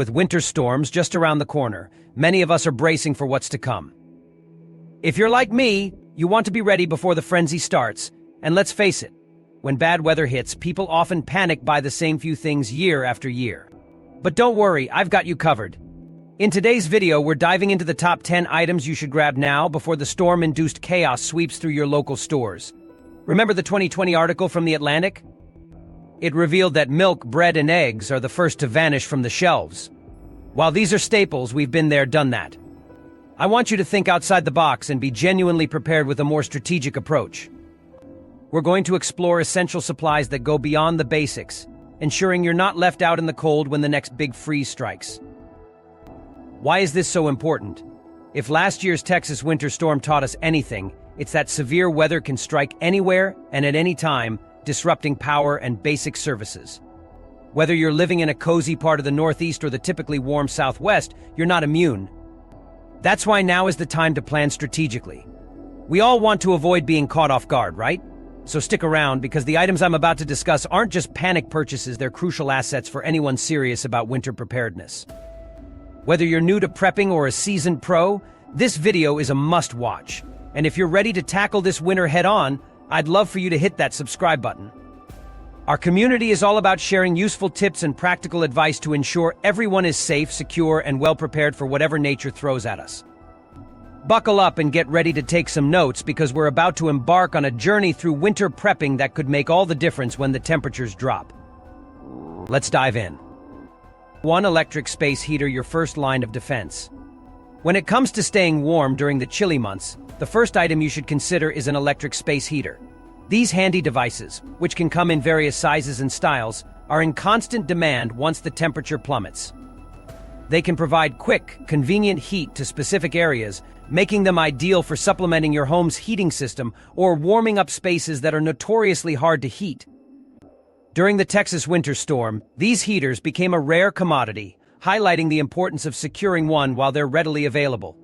With winter storms just around the corner, many of us are bracing for what's to come. If you're like me, you want to be ready before the frenzy starts, and let's face it, when bad weather hits, people often panic by the same few things year after year. But don't worry, I've got you covered. In today's video, we're diving into the top 10 items you should grab now before the storm-induced chaos sweeps through your local stores. Remember the 2020 article from The Atlantic? It revealed that milk, bread, and eggs are the first to vanish from the shelves. While these are staples, we've been there, done that. I want you to think outside the box and be genuinely prepared with a more strategic approach. We're going to explore essential supplies that go beyond the basics, ensuring you're not left out in the cold when the next big freeze strikes. Why is this so important? If last year's Texas winter storm taught us anything, it's that severe weather can strike anywhere and at any time, disrupting power and basic services. Whether you're living in a cozy part of the Northeast or the typically warm Southwest, you're not immune. That's why now is the time to plan strategically. We all want to avoid being caught off guard, right? So stick around, because the items I'm about to discuss aren't just panic purchases, they're crucial assets for anyone serious about winter preparedness. Whether you're new to prepping or a seasoned pro, this video is a must-watch. And if you're ready to tackle this winter head-on, I'd love for you to hit that subscribe button. Our community is all about sharing useful tips and practical advice to ensure everyone is safe, secure, and well-prepared for whatever nature throws at us. Buckle up and get ready to take some notes, because we're about to embark on a journey through winter prepping that could make all the difference when the temperatures drop. Let's dive in. 1. Electric space heater, your first line of defense. When it comes to staying warm during the chilly months, the first item you should consider is an electric space heater. These handy devices, which can come in various sizes and styles, are in constant demand once the temperature plummets. They can provide quick, convenient heat to specific areas, making them ideal for supplementing your home's heating system or warming up spaces that are notoriously hard to heat. During the Texas winter storm, these heaters became a rare commodity, highlighting the importance of securing one while they're readily available.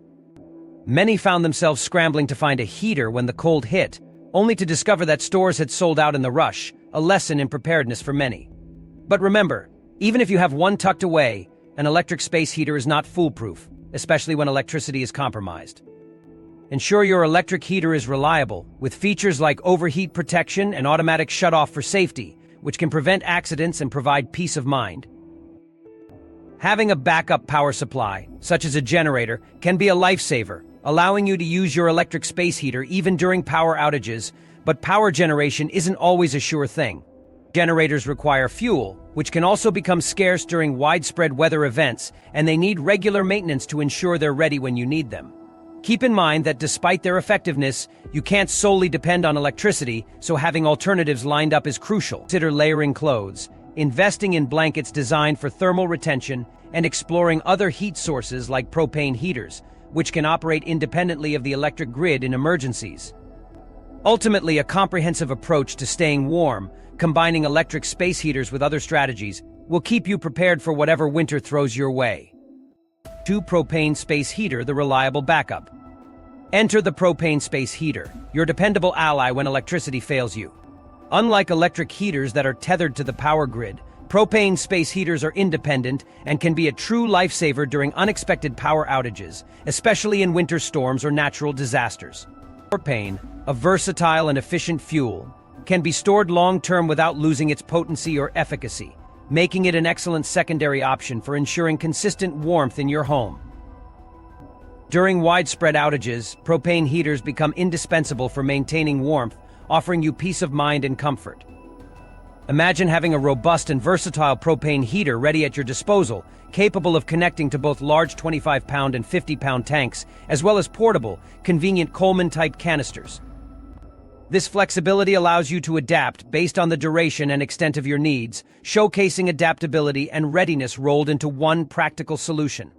Many found themselves scrambling to find a heater when the cold hit, only to discover that stores had sold out in the rush, a lesson in preparedness for many. But remember, even if you have one tucked away, an electric space heater is not foolproof, especially when electricity is compromised. Ensure your electric heater is reliable, with features like overheat protection and automatic shutoff for safety, which can prevent accidents and provide peace of mind. Having a backup power supply, such as a generator, can be a lifesaver, allowing you to use your electric space heater even during power outages, but power generation isn't always a sure thing. Generators require fuel, which can also become scarce during widespread weather events, and they need regular maintenance to ensure they're ready when you need them. Keep in mind that despite their effectiveness, you can't solely depend on electricity, so having alternatives lined up is crucial. Consider layering clothes, investing in blankets designed for thermal retention, and exploring other heat sources like propane heaters, which can operate independently of the electric grid in emergencies. Ultimately, a comprehensive approach to staying warm, combining electric space heaters with other strategies, will keep you prepared for whatever winter throws your way. 2. Propane space heater, the reliable backup. Enter the propane space heater, your dependable ally when electricity fails you. Unlike electric heaters that are tethered to the power grid, propane space heaters are independent and can be a true lifesaver during unexpected power outages, especially in winter storms or natural disasters. Propane, a versatile and efficient fuel, can be stored long-term without losing its potency or efficacy, making it an excellent secondary option for ensuring consistent warmth in your home. During widespread outages, propane heaters become indispensable for maintaining warmth, offering you peace of mind and comfort. Imagine having a robust and versatile propane heater ready at your disposal, capable of connecting to both large 25-pound and 50-pound tanks, as well as portable, convenient Coleman-type canisters. This flexibility allows you to adapt based on the duration and extent of your needs, showcasing adaptability and readiness rolled into one practical solution.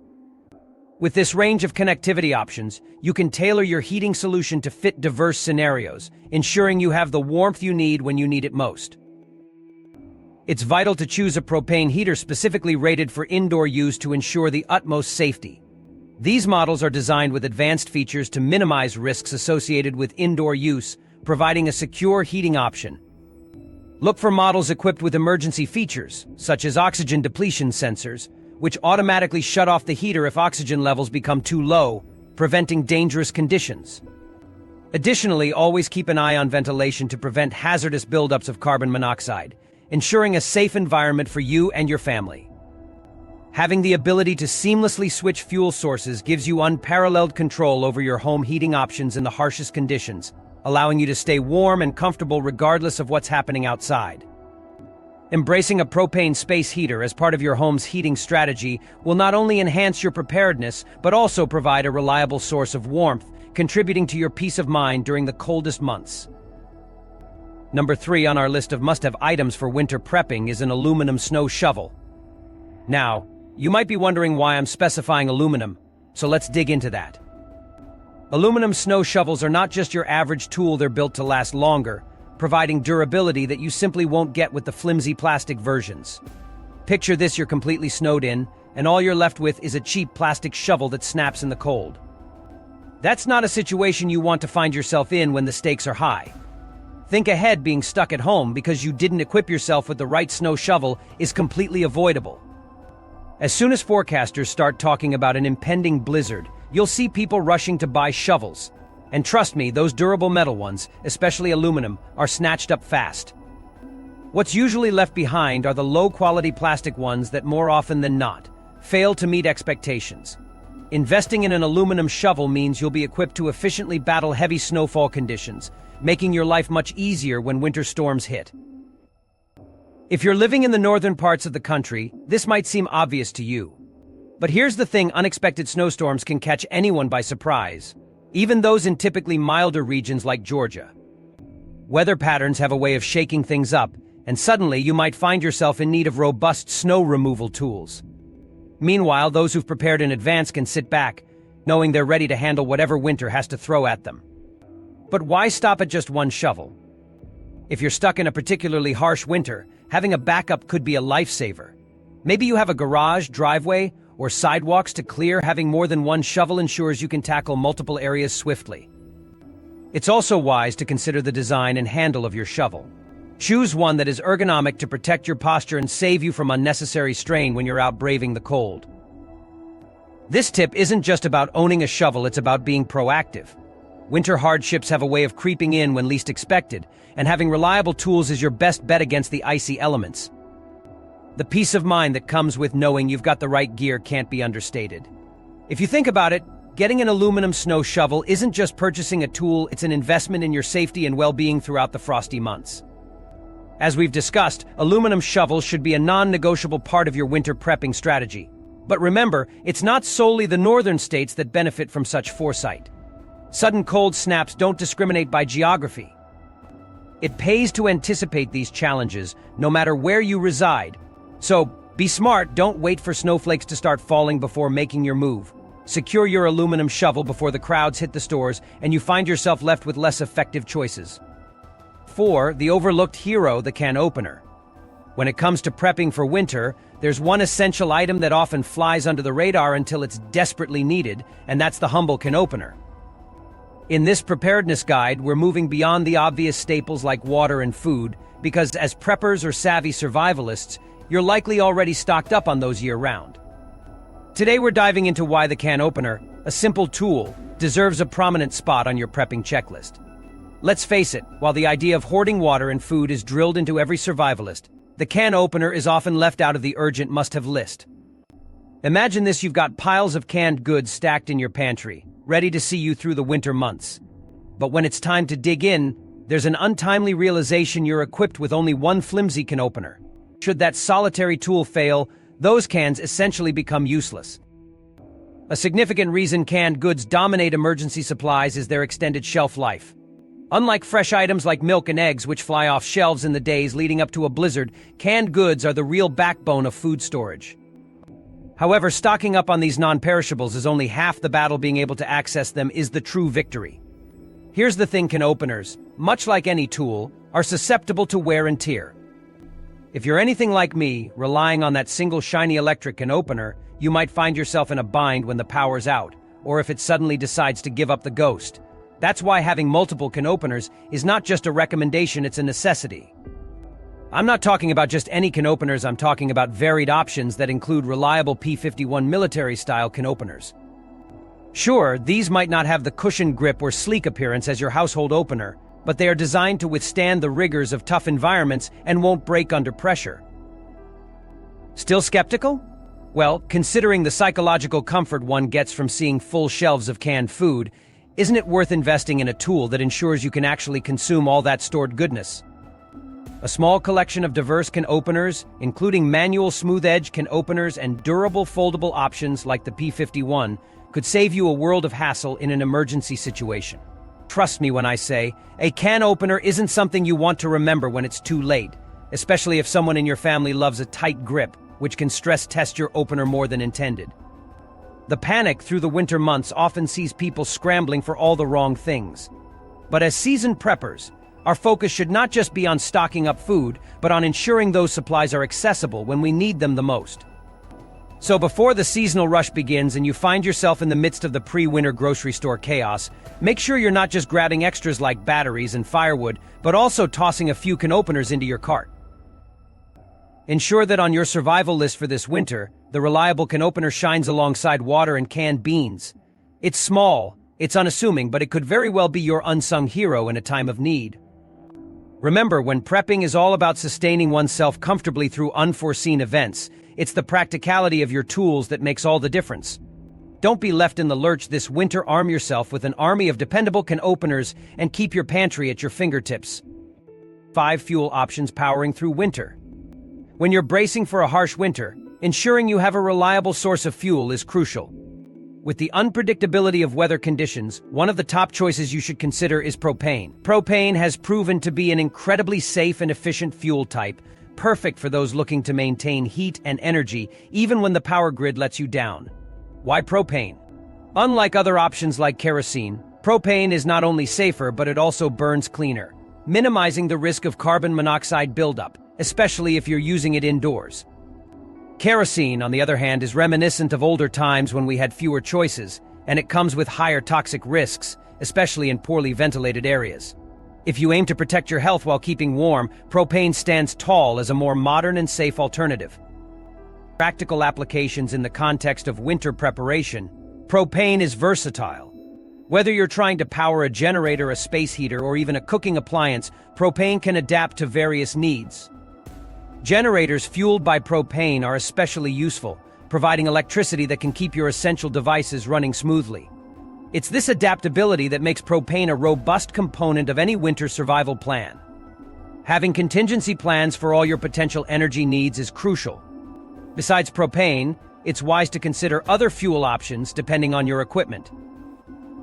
With this range of connectivity options, you can tailor your heating solution to fit diverse scenarios, ensuring you have the warmth you need when you need it most. It's vital to choose a propane heater specifically rated for indoor use to ensure the utmost safety. These models are designed with advanced features to minimize risks associated with indoor use, providing a secure heating option. Look for models equipped with emergency features, such as oxygen depletion sensors, which automatically shut off the heater if oxygen levels become too low, preventing dangerous conditions. Additionally, always keep an eye on ventilation to prevent hazardous buildups of carbon monoxide, ensuring a safe environment for you and your family. Having the ability to seamlessly switch fuel sources gives you unparalleled control over your home heating options in the harshest conditions, allowing you to stay warm and comfortable regardless of what's happening outside. Embracing a propane space heater as part of your home's heating strategy will not only enhance your preparedness, but also provide a reliable source of warmth, contributing to your peace of mind during the coldest months. Number 3 on our list of must-have items for winter prepping is an aluminum snow shovel. Now, you might be wondering why I'm specifying aluminum, so let's dig into that. Aluminum snow shovels are not just your average tool, they're built to last longer, providing durability that you simply won't get with the flimsy plastic versions. Picture this: you're completely snowed in, and all you're left with is a cheap plastic shovel that snaps in the cold. That's not a situation you want to find yourself in when the stakes are high. Think ahead: being stuck at home because you didn't equip yourself with the right snow shovel is completely avoidable. As soon as forecasters start talking about an impending blizzard, you'll see people rushing to buy shovels. And trust me, those durable metal ones, especially aluminum, are snatched up fast. What's usually left behind are the low-quality plastic ones that, more often than not, fail to meet expectations. Investing in an aluminum shovel means you'll be equipped to efficiently battle heavy snowfall conditions, making your life much easier when winter storms hit. If you're living in the northern parts of the country, this might seem obvious to you. But here's the thing: unexpected snowstorms can catch anyone by surprise, even those in typically milder regions like Georgia. Weather patterns have a way of shaking things up, and suddenly you might find yourself in need of robust snow removal tools. Meanwhile, those who've prepared in advance can sit back, knowing they're ready to handle whatever winter has to throw at them. But why stop at just one shovel? If you're stuck in a particularly harsh winter, having a backup could be a lifesaver. Maybe you have a garage, driveway, or sidewalks to clear. Having more than one shovel ensures you can tackle multiple areas swiftly. It's also wise to consider the design and handle of your shovel. Choose one that is ergonomic to protect your posture and save you from unnecessary strain when you're out braving the cold. This tip isn't just about owning a shovel, it's about being proactive. Winter hardships have a way of creeping in when least expected, and having reliable tools is your best bet against the icy elements. The peace of mind that comes with knowing you've got the right gear can't be understated. If you think about it, getting an aluminum snow shovel isn't just purchasing a tool, it's an investment in your safety and well-being throughout the frosty months. As we've discussed, aluminum shovels should be a non-negotiable part of your winter prepping strategy. But remember, it's not solely the northern states that benefit from such foresight. Sudden cold snaps don't discriminate by geography. It pays to anticipate these challenges, no matter where you reside. So, be smart, don't wait for snowflakes to start falling before making your move. Secure your aluminum shovel before the crowds hit the stores and you find yourself left with less effective choices. 4. The overlooked hero, the can opener. When it comes to prepping for winter, there's one essential item that often flies under the radar until it's desperately needed, and that's the humble can opener. In this preparedness guide, we're moving beyond the obvious staples like water and food, because as preppers or savvy survivalists, you're likely already stocked up on those year-round. Today we're diving into why the can opener, a simple tool, deserves a prominent spot on your prepping checklist. Let's face it, while the idea of hoarding water and food is drilled into every survivalist, the can opener is often left out of the urgent must-have list. Imagine this: you've got piles of canned goods stacked in your pantry, ready to see you through the winter months. But when it's time to dig in, there's an untimely realization: you're equipped with only one flimsy can opener. Should that solitary tool fail, those cans essentially become useless. A significant reason canned goods dominate emergency supplies is their extended shelf life. Unlike fresh items like milk and eggs, which fly off shelves in the days leading up to a blizzard, canned goods are the real backbone of food storage. However, stocking up on these non-perishables is only half the battle. Being able to access them is the true victory. Here's the thing: can openers, much like any tool, are susceptible to wear and tear. If you're anything like me, relying on that single shiny electric can opener, you might find yourself in a bind when the power's out, or if it suddenly decides to give up the ghost. That's why having multiple can openers is not just a recommendation, it's a necessity. I'm not talking about just any can openers, I'm talking about varied options that include reliable P-51 military-style can openers. Sure, these might not have the cushioned grip or sleek appearance as your household opener, but they are designed to withstand the rigors of tough environments and won't break under pressure. Still skeptical? Well, considering the psychological comfort one gets from seeing full shelves of canned food, isn't it worth investing in a tool that ensures you can actually consume all that stored goodness? A small collection of diverse can openers, including manual smooth-edge can openers and durable foldable options like the P-51, could save you a world of hassle in an emergency situation. Trust me when I say, a can opener isn't something you want to remember when it's too late, especially if someone in your family loves a tight grip, which can stress test your opener more than intended. The panic through the winter months often sees people scrambling for all the wrong things. But as seasoned preppers, our focus should not just be on stocking up food, but on ensuring those supplies are accessible when we need them the most. So before the seasonal rush begins and you find yourself in the midst of the pre-winter grocery store chaos, make sure you're not just grabbing extras like batteries and firewood, but also tossing a few can openers into your cart. Ensure that on your survival list for this winter, the reliable can opener shines alongside water and canned beans. It's small, it's unassuming, but it could very well be your unsung hero in a time of need. Remember, when prepping is all about sustaining oneself comfortably through unforeseen events, it's the practicality of your tools that makes all the difference. Don't be left in the lurch this winter. Arm yourself with an army of dependable can openers and keep your pantry at your fingertips. 5 fuel options powering through winter. When you're bracing for a harsh winter, ensuring you have a reliable source of fuel is crucial. With the unpredictability of weather conditions, one of the top choices you should consider is propane. Propane has proven to be an incredibly safe and efficient fuel type, perfect for those looking to maintain heat and energy even when the power grid lets you down. Why propane? Unlike other options like kerosene, propane is not only safer, but it also burns cleaner, minimizing the risk of carbon monoxide buildup, especially if you're using it indoors. Kerosene, on the other hand, is reminiscent of older times when we had fewer choices, and it comes with higher toxic risks, especially in poorly ventilated areas. If you aim to protect your health while keeping warm, propane stands tall as a more modern and safe alternative. Practical applications in the context of winter preparation, propane is versatile. Whether you're trying to power a generator, a space heater, or even a cooking appliance, propane can adapt to various needs. Generators fueled by propane are especially useful, providing electricity that can keep your essential devices running smoothly. It's this adaptability that makes propane a robust component of any winter survival plan. Having contingency plans for all your potential energy needs is crucial. Besides propane, it's wise to consider other fuel options depending on your equipment.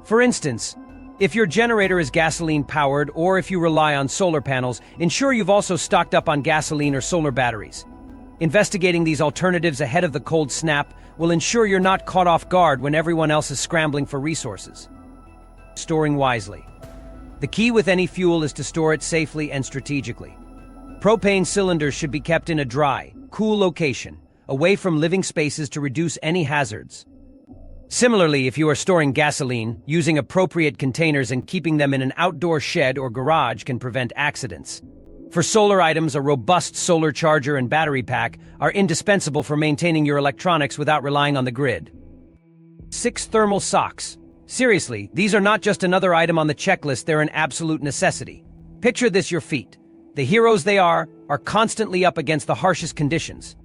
For instance, if your generator is gasoline-powered or if you rely on solar panels, ensure you've also stocked up on gasoline or solar batteries. Investigating these alternatives ahead of the cold snap will ensure you're not caught off guard when everyone else is scrambling for resources. Storing wisely. The key with any fuel is to store it safely and strategically. Propane cylinders should be kept in a dry, cool location, away from living spaces to reduce any hazards. Similarly, if you are storing gasoline, using appropriate containers and keeping them in an outdoor shed or garage can prevent accidents. For solar items, a robust solar charger and battery pack are indispensable for maintaining your electronics without relying on the grid. 6 thermal socks. Seriously, these are not just another item on the checklist, they're an absolute necessity. Picture this: your feet. The heroes they are constantly up against the harshest conditions.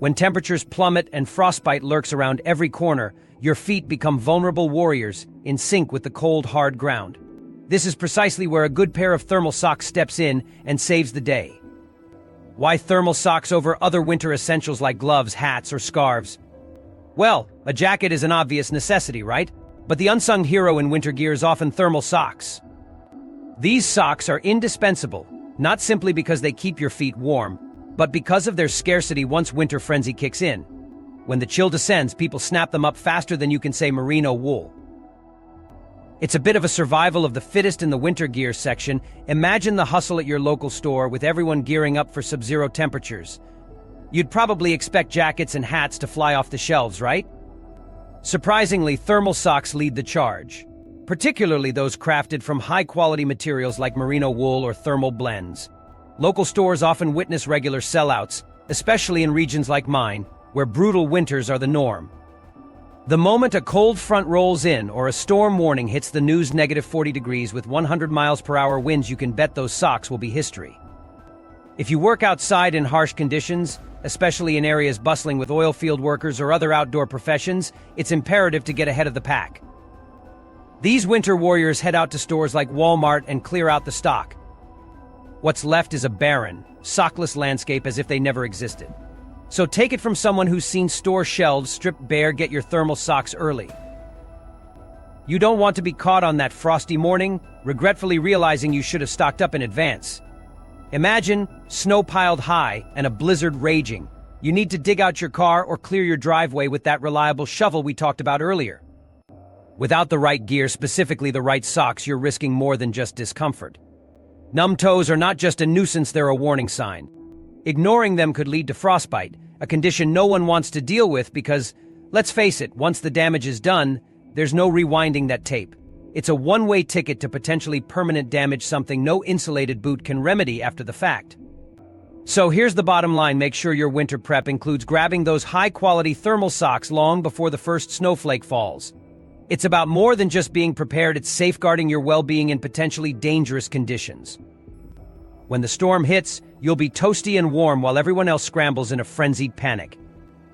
When temperatures plummet and frostbite lurks around every corner, your feet become vulnerable warriors in sync with the cold, hard ground. This is precisely where a good pair of thermal socks steps in and saves the day. Why thermal socks over other winter essentials like gloves, hats, or scarves? Well, a jacket is an obvious necessity, right? But the unsung hero in winter gear is often thermal socks. These socks are indispensable, not simply because they keep your feet warm, but because of their scarcity once winter frenzy kicks in. When the chill descends, people snap them up faster than you can say merino wool. It's a bit of a survival of the fittest in the winter gear section. Imagine the hustle at your local store with everyone gearing up for sub-zero temperatures. You'd probably expect jackets and hats to fly off the shelves, right? Surprisingly, thermal socks lead the charge, particularly those crafted from high-quality materials like merino wool or thermal blends. Local stores often witness regular sellouts, especially in regions like mine, where brutal winters are the norm. The moment a cold front rolls in or a storm warning hits the news -40 degrees with 100 miles per hour winds, you can bet those socks will be history. If you work outside in harsh conditions, especially in areas bustling with oil field workers or other outdoor professions, it's imperative to get ahead of the pack. These winter warriors head out to stores like Walmart and clear out the stock. What's left is a barren, sockless landscape as if they never existed. So take it from someone who's seen store shelves stripped bare. Get your thermal socks early. You don't want to be caught on that frosty morning, regretfully realizing you should have stocked up in advance. Imagine snow piled high and a blizzard raging. You need to dig out your car or clear your driveway with that reliable shovel we talked about earlier. Without the right gear, specifically the right socks, you're risking more than just discomfort. Numb toes are not just a nuisance, they're a warning sign. Ignoring them could lead to frostbite, a condition no one wants to deal with because, let's face it, once the damage is done, there's no rewinding that tape. It's a one-way ticket to potentially permanent damage, something no insulated boot can remedy after the fact. So here's the bottom line: make sure your winter prep includes grabbing those high-quality thermal socks long before the first snowflake falls. It's about more than just being prepared, it's safeguarding your well-being in potentially dangerous conditions. When the storm hits, you'll be toasty and warm while everyone else scrambles in a frenzied panic.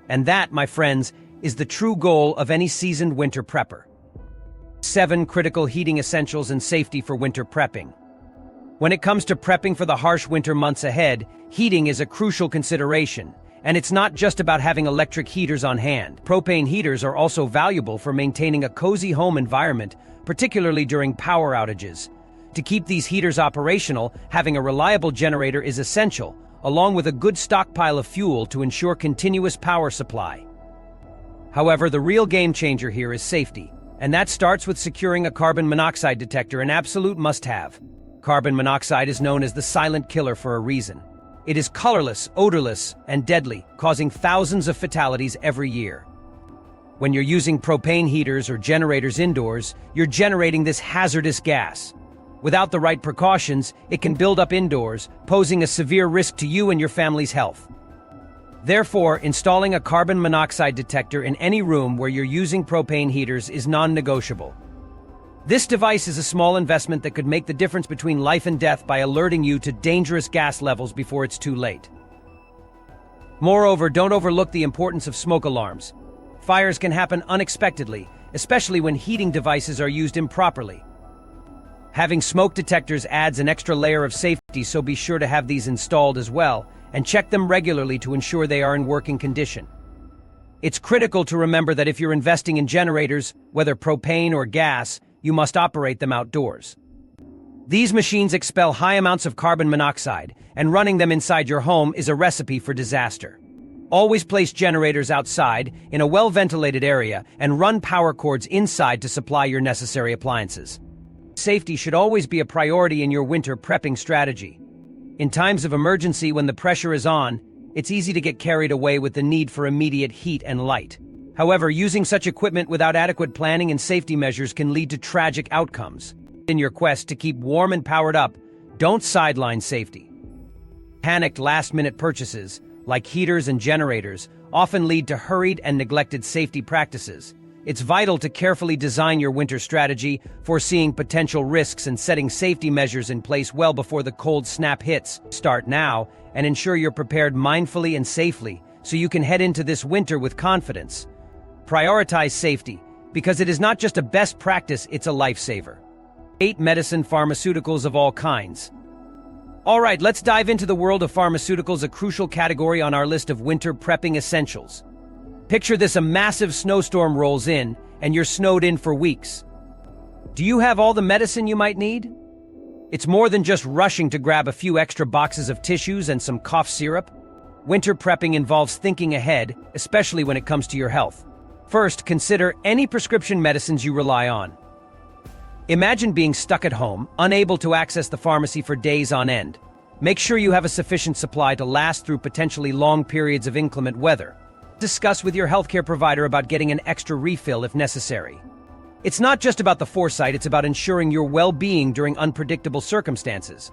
And that, my friends, is the true goal of any seasoned winter prepper. 7 critical heating essentials and safety for winter prepping. When it comes to prepping for the harsh winter months ahead, heating is a crucial consideration. And it's not just about having electric heaters on hand. Propane heaters are also valuable for maintaining a cozy home environment, particularly during power outages. To keep these heaters operational, having a reliable generator is essential, along with a good stockpile of fuel to ensure continuous power supply. However, the real game changer here is safety, and that starts with securing a carbon monoxide detector, an absolute must-have. Carbon monoxide is known as the silent killer for a reason. It is colorless, odorless, and deadly, causing thousands of fatalities every year. When you're using propane heaters or generators indoors, you're generating this hazardous gas. Without the right precautions, it can build up indoors, posing a severe risk to you and your family's health. Therefore, installing a carbon monoxide detector in any room where you're using propane heaters is non-negotiable. This device is a small investment that could make the difference between life and death by alerting you to dangerous gas levels before it's too late. Moreover, don't overlook the importance of smoke alarms. Fires can happen unexpectedly, especially when heating devices are used improperly. Having smoke detectors adds an extra layer of safety, so be sure to have these installed as well, and check them regularly to ensure they are in working condition. It's critical to remember that if you're investing in generators, whether propane or gas, you must operate them outdoors. These machines expel high amounts of carbon monoxide, and running them inside your home is a recipe for disaster. Always place generators outside, in a well-ventilated area, and run power cords inside to supply your necessary appliances. Safety should always be a priority in your winter prepping strategy. In times of emergency, when the pressure is on, it's easy to get carried away with the need for immediate heat and light. However, using such equipment without adequate planning and safety measures can lead to tragic outcomes. In your quest to keep warm and powered up, don't sideline safety. Panicked last-minute purchases, like heaters and generators, often lead to hurried and neglected safety practices. It's vital to carefully design your winter strategy, foreseeing potential risks and setting safety measures in place well before the cold snap hits. Start now and ensure you're prepared mindfully and safely so you can head into this winter with confidence. Prioritize safety, because it is not just a best practice, it's a lifesaver. 8 medicine pharmaceuticals of all kinds. All right, let's dive into the world of pharmaceuticals, a crucial category on our list of winter prepping essentials. Picture this: a massive snowstorm rolls in, and you're snowed in for weeks. Do you have all the medicine you might need? It's more than just rushing to grab a few extra boxes of tissues and some cough syrup. Winter prepping involves thinking ahead, especially when it comes to your health. First, consider any prescription medicines you rely on. Imagine being stuck at home, unable to access the pharmacy for days on end. Make sure you have a sufficient supply to last through potentially long periods of inclement weather. Discuss with your healthcare provider about getting an extra refill if necessary. It's not just about the foresight, it's about ensuring your well-being during unpredictable circumstances.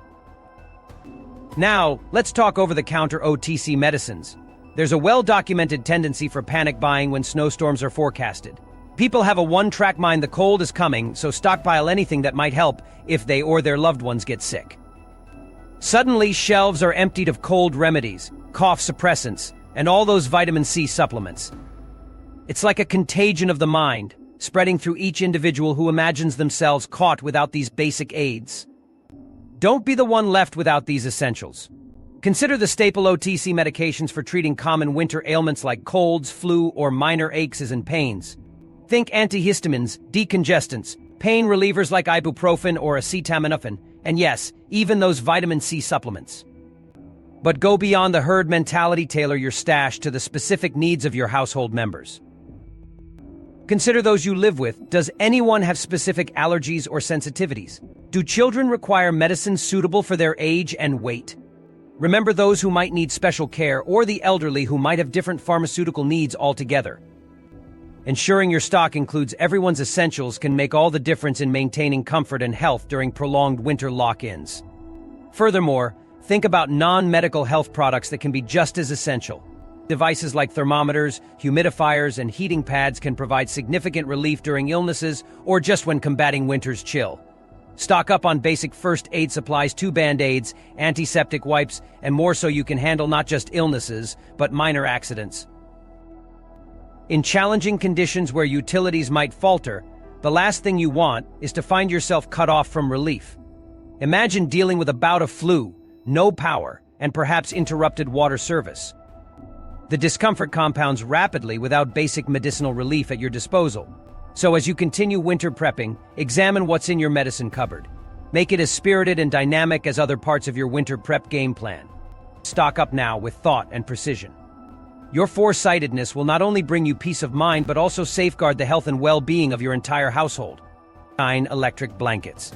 Now, let's talk over-the-counter OTC medicines. There's a well-documented tendency for panic buying when snowstorms are forecasted. People have a one-track mind: the cold is coming, so stockpile anything that might help if they or their loved ones get sick. Suddenly, shelves are emptied of cold remedies, cough suppressants, and all those vitamin C supplements. It's like a contagion of the mind, spreading through each individual who imagines themselves caught without these basic aids. Don't be the one left without these essentials. Consider the staple OTC medications for treating common winter ailments like colds, flu, or minor aches and pains. Think antihistamines, decongestants, pain relievers like ibuprofen or acetaminophen, and yes, even those vitamin C supplements. But go beyond the herd mentality. Tailor your stash to the specific needs of your household members. Consider those you live with. Does anyone have specific allergies or sensitivities? Do children require medicine suitable for their age and weight? Remember those who might need special care, or the elderly who might have different pharmaceutical needs altogether. Ensuring your stock includes everyone's essentials can make all the difference in maintaining comfort and health during prolonged winter lock-ins. Furthermore, think about non-medical health products that can be just as essential. Devices like thermometers, humidifiers, and heating pads can provide significant relief during illnesses or just when combating winter's chill. Stock up on basic first aid supplies: 2 Band-Aids, antiseptic wipes, and more, so you can handle not just illnesses, but minor accidents. In challenging conditions where utilities might falter, the last thing you want is to find yourself cut off from relief. Imagine dealing with a bout of flu, no power, and perhaps interrupted water service. The discomfort compounds rapidly without basic medicinal relief at your disposal. So as you continue winter prepping, examine what's in your medicine cupboard. Make it as spirited and dynamic as other parts of your winter prep game plan. Stock up now with thought and precision. Your foresightedness will not only bring you peace of mind, but also safeguard the health and well-being of your entire household. 9 electric blankets.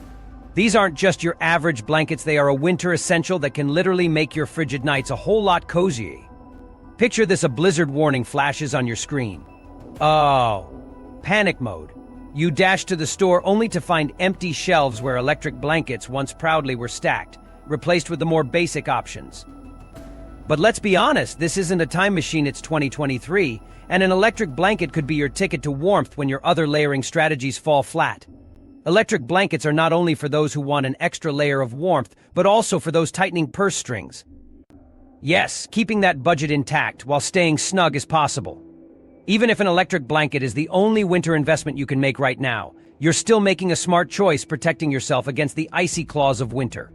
These aren't just your average blankets. They are a winter essential that can literally make your frigid nights a whole lot cozier. Picture this: a blizzard warning flashes on your screen. Oh, panic mode. You dash to the store only to find empty shelves where electric blankets once proudly were stacked, replaced with the more basic options. But let's be honest, this isn't a time machine. It's 2023, and an electric blanket could be your ticket to warmth when your other layering strategies fall flat. Electric blankets are not only for those who want an extra layer of warmth, but also for those tightening purse strings. Yes, keeping that budget intact while staying snug is possible. Even if an electric blanket is the only winter investment you can make right now, you're still making a smart choice, protecting yourself against the icy claws of winter.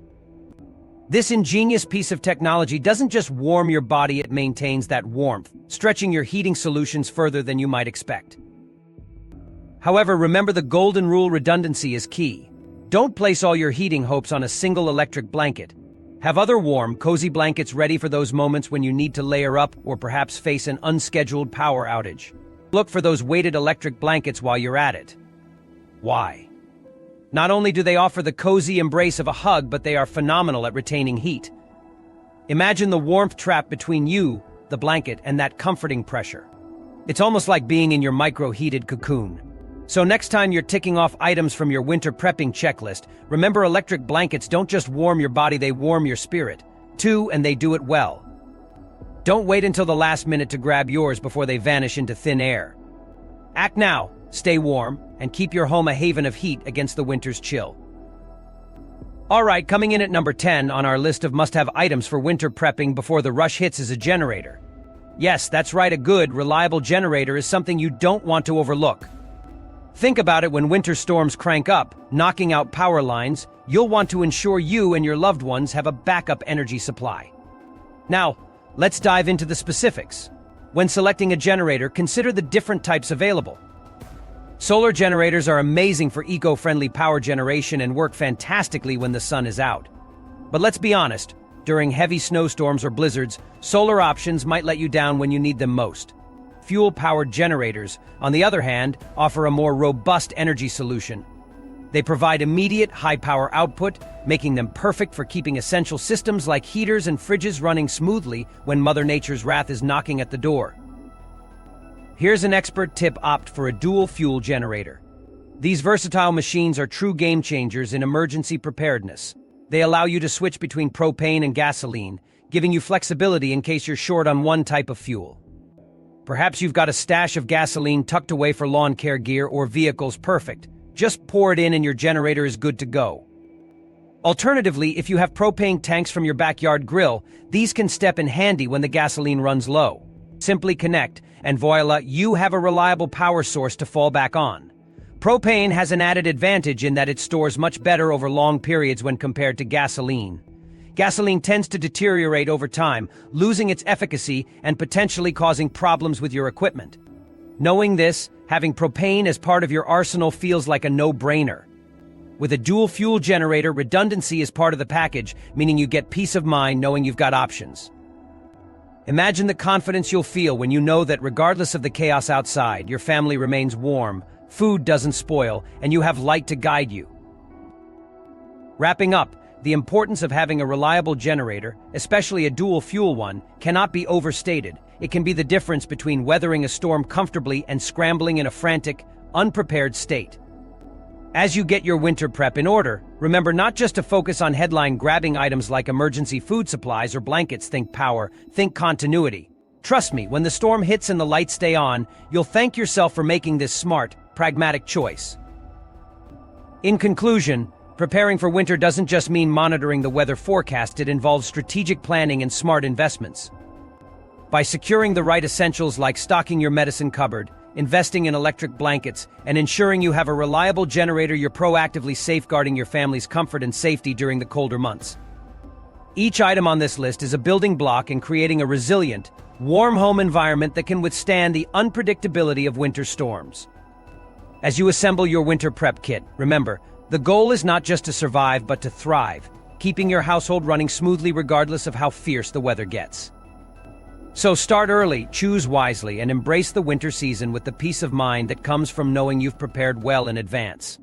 This ingenious piece of technology doesn't just warm your body, it maintains that warmth, stretching your heating solutions further than you might expect. However, remember the golden rule: redundancy is key. Don't place all your heating hopes on a single electric blanket. Have other warm, cozy blankets ready for those moments when you need to layer up or perhaps face an unscheduled power outage. Look for those weighted electric blankets while you're at it. Why? Not only do they offer the cozy embrace of a hug, but they are phenomenal at retaining heat. Imagine the warmth trap between you, the blanket, and that comforting pressure. It's almost like being in your micro-heated cocoon. So next time you're ticking off items from your winter prepping checklist, remember electric blankets don't just warm your body, they warm your spirit, too, and they do it well. Don't wait until the last minute to grab yours before they vanish into thin air. Act now, stay warm, and keep your home a haven of heat against the winter's chill. Alright, coming in at number 10 on our list of must-have items for winter prepping before the rush hits is a generator. Yes, that's right, a good, reliable generator is something you don't want to overlook. Think about it: when winter storms crank up, knocking out power lines, you'll want to ensure you and your loved ones have a backup energy supply. Now, let's dive into the specifics. When selecting a generator, consider the different types available. Solar generators are amazing for eco-friendly power generation and work fantastically when the sun is out. But let's be honest, during heavy snowstorms or blizzards, solar options might let you down when you need them most. Fuel-powered generators, on the other hand, offer a more robust energy solution. They provide immediate high-power output, making them perfect for keeping essential systems like heaters and fridges running smoothly when Mother Nature's wrath is knocking at the door. Here's an expert tip: opt for a dual-fuel generator. These versatile machines are true game-changers in emergency preparedness. They allow you to switch between propane and gasoline, giving you flexibility in case you're short on one type of fuel. Perhaps you've got a stash of gasoline tucked away for lawn care gear or vehicles. Perfect. Just pour it in and your generator is good to go. Alternatively, if you have propane tanks from your backyard grill, these can step in handy when the gasoline runs low. Simply connect, and voila, you have a reliable power source to fall back on. Propane has an added advantage in that it stores much better over long periods when compared to gasoline. Gasoline tends to deteriorate over time, losing its efficacy and potentially causing problems with your equipment. Knowing this, having propane as part of your arsenal feels like a no-brainer. With a dual-fuel generator, redundancy is part of the package, meaning you get peace of mind knowing you've got options. Imagine the confidence you'll feel when you know that regardless of the chaos outside, your family remains warm, food doesn't spoil, and you have light to guide you. Wrapping up, the importance of having a reliable generator, especially a dual-fuel one, cannot be overstated. It can be the difference between weathering a storm comfortably and scrambling in a frantic, unprepared state. As you get your winter prep in order, remember not just to focus on headline-grabbing items like emergency food supplies or blankets. Think power, think continuity. Trust me, when the storm hits and the lights stay on, you'll thank yourself for making this smart, pragmatic choice. In conclusion, preparing for winter doesn't just mean monitoring the weather forecast. It involves strategic planning and smart investments. By securing the right essentials like stocking your medicine cupboard, investing in electric blankets, and ensuring you have a reliable generator, you're proactively safeguarding your family's comfort and safety during the colder months. Each item on this list is a building block in creating a resilient, warm home environment that can withstand the unpredictability of winter storms. As you assemble your winter prep kit, remember, the goal is not just to survive but to thrive, keeping your household running smoothly regardless of how fierce the weather gets. So start early, choose wisely, and embrace the winter season with the peace of mind that comes from knowing you've prepared well in advance.